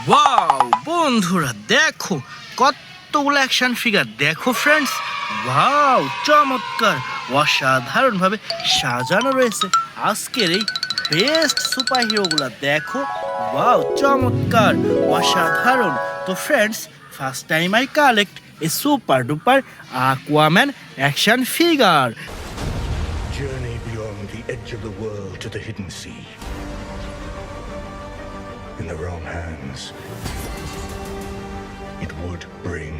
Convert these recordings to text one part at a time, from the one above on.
Wow বন্ধুরা, দেখো কতগুলো অ্যাকশন ফিগার। দেখো ফ্রেন্ডস, ওয়াও চমৎকার, অসাধারণভাবে সাজানো রয়েছে আজকের এই বেস্ট সুপার হিরোগুলা। দেখো ওয়াও চমৎকার, অসাধারণ। তো friends, first time I collect a super duper Aquaman action figure. Journey beyond the edge of the world to the hidden sea. In the wrong hands, it would bring.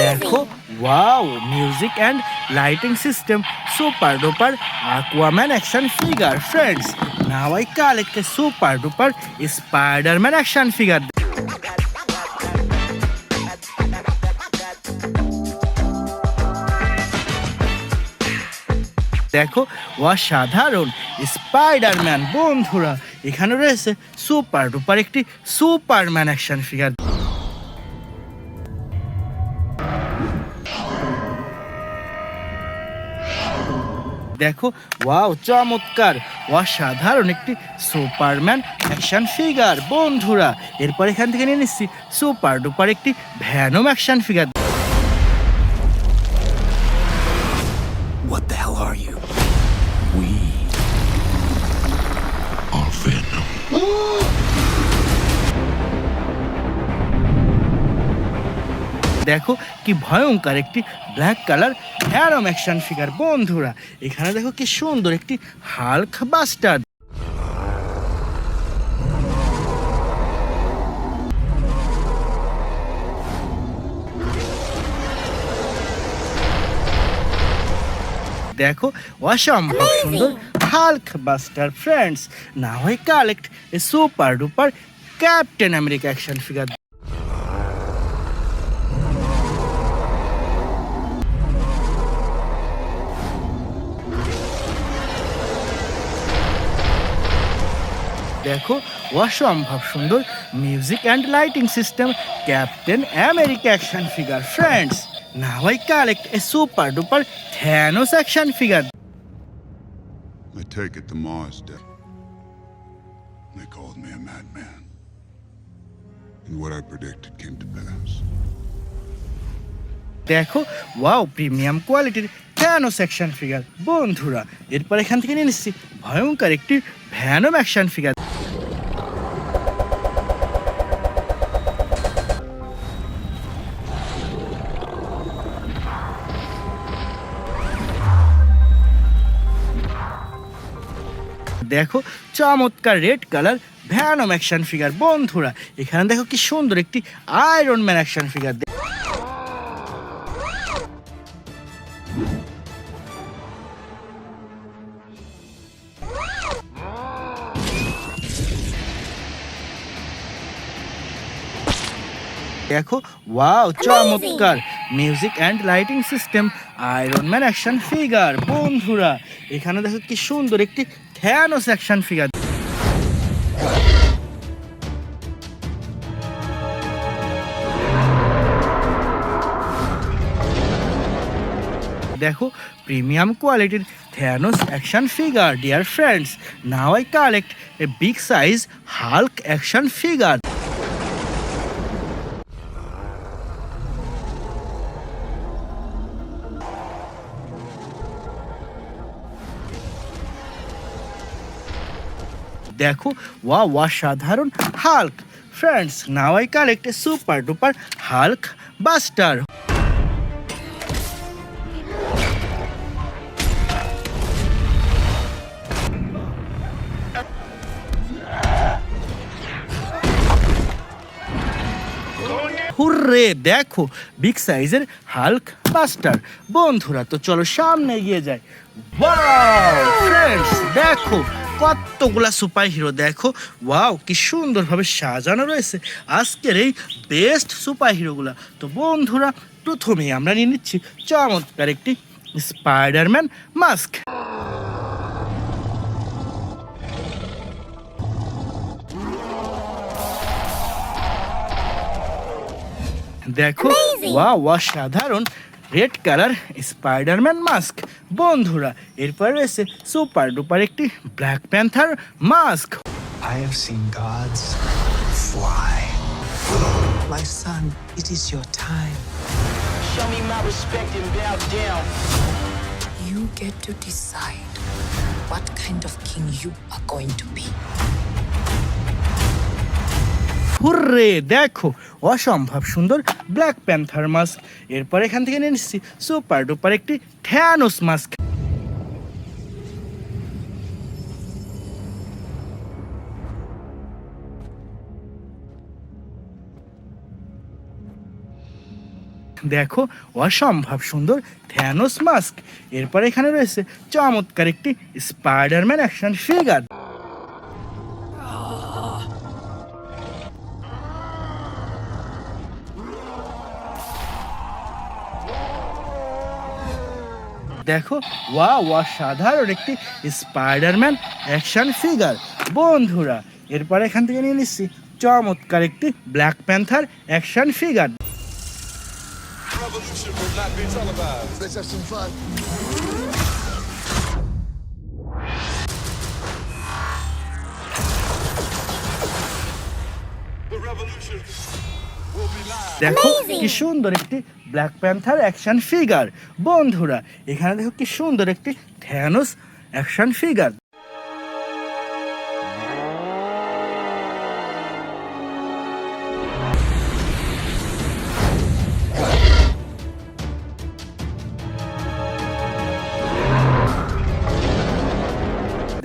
দেখো wow, music and lighting system super duper Aquaman action figure. Friends, now I collect a super duper Spiderman action figure. দেখো অসাধারণ Spiderman. বন্ধুরা, এখানে রয়েছে super duper একটি Superman action figure. দেখো wow চমৎকার, অসাধারণ একটি সুপারম্যান অ্যাকশন ফিগার। বন্ধুরা, এরপর এখান থেকে নিয়ে নিচ্ছি সুপার ডুপার একটি Venom action figure. What the hell are you? We are Venom. দেখো কি ভয়ঙ্কর একটি black colour venom action figure. বন্ধুরা, এখানে দেখো কি সুন্দর একটি হাল্ক বাস্টার। দেখো অসম্ভব সুন্দর Hulk buster. Friends, now I collect a super duper captain America action figure. দেখো অসম্ভব সুন্দর music and lighting system captain America action figure. Friends, now I collect a super duper Thanos action figure. I take it the Mars Day. They called me a madman. And what I predicted came to pass. দেখো wow, premium কোয়ালিটির Thanos action figure. বন্ধুরা, এরপর এখান থেকে নিয়ে নিচ্ছি ভয়ঙ্কর একটি ভ্যানম অ্যাকশন ফিগার। দেখো চমৎকার red colour venom action figure. বন্ধুরা, এখানে দেখো কি সুন্দর একটি আয়রন ম্যান অ্যাকশন ফিগার। দেখো ওয়াও চমৎকার music and lighting system iron man action figure. বন্ধুরা, এখানে দেখো কি সুন্দর একটি থ্যানোস অ্যাকশন ফিগার। দেখো প্রিমিয়াম কোয়ালিটির Thanos action figure. Dear friends, now I collect a big size Hulk action figure. দেখো ওয়াও, অসাধারণ Hulk. Friends, now I collect a super duper Hulk buster. Hurray, দেখো বিগ সাইজের Hulk buster. বন্ধুরা, তো চলো সামনে এগিয়ে যাই। ওয়াও ফ্রেন্ডস, দেখো কতগুলা সুপার হিরো। দেখো ওয়াও, কি সুন্দরভাবে সাজানো রয়েছে আজকের এই বেস্ট সুপার হিরোগুলা। তো বন্ধুরা, প্রথমেই আমরা নিয়ে নিচ্ছি চমৎকার একটি স্পাইডারম্যান মাস্ক। দেখো ওয়াও, অসাধারণ রেড কালার স্পাইডারম্যান মাস্ক। বন্ধুরা, এরপর রয়েছে সুপার ডুপার একটি black panther mask. I have seen gods fly. My son, it is your time. Show me my respect and bow down. You get to decide what kind of king you are going to be. Hurray দেখো অসম্ভব সুন্দর black panther mask. এরপর এখান থেকে নিয়ে নিচ্ছি super duper একটি Thanos mask. দেখো অসম্ভব সুন্দর থ্যানোস মাস্ক। এরপর এখানে রয়েছে চমৎকার একটি স্পাইডারম্যান অ্যাকশন ফিগার। দেখো ওয়াও অসাধারণ একটি স্পাইডারম্যান অ্যাকশন ফিগার বন্ধুরা। এরপর এখান থেকে নিয়ে নিচ্ছি চমৎকার একটি black panther action figure. Revolution will not be televised. Let's have some fun. The revolution will be live. দেখো কি সুন্দর একটি ব্ল্যাক প্যান্থার অ্যাকশন ফিগার বন্ধুরা। এখানে দেখো কি সুন্দর একটি থ্যানোস অ্যাকশন ফিগার।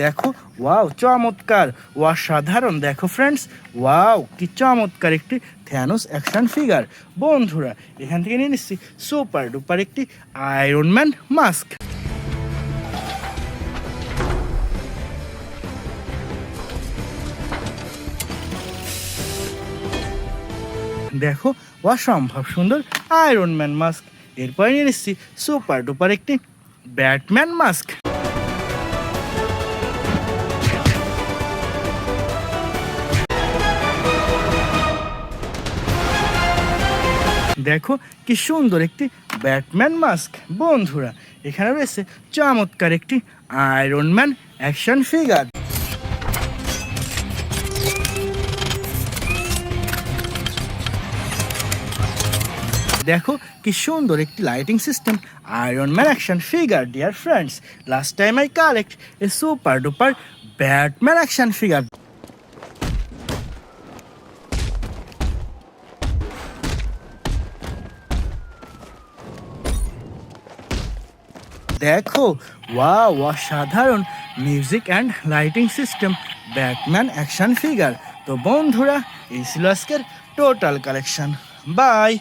দেখো ওয়াও চমৎকার অসাধারণ। দেখো ফ্রেন্ডস ওয়াও কি চমৎকার একটি থ্যানোস অ্যাকশন ফিগার বন্ধুরা। এখান থেকে নিয়ে নিচ্ছি সুপার ডুপার একটি আয়রন ম্যান মাস্ক। দেখো অসম্ভব সুন্দর আয়রন ম্যান মাস্ক। এরপরে নিয়ে নিচ্ছি সুপার ডুপার একটি ব্যাটম্যান মাস্ক। দেখো কি সুন্দর একটি ব্যাটম্যান মাস্ক বন্ধুরা। এখানে রয়েছে চমৎকার একটি আয়রন ম্যান অ্যাকশন ফিগার। দেখো কি সুন্দর একটি lighting system iron man action figure. Dear friends, last time I collect a super duper Batman action figure. দেখো ওয়াও অসাধারণ music and lighting system Batman action figure. তো বন্ধুরা এই ছিল আজকের টোটাল কালেকশন। বাই।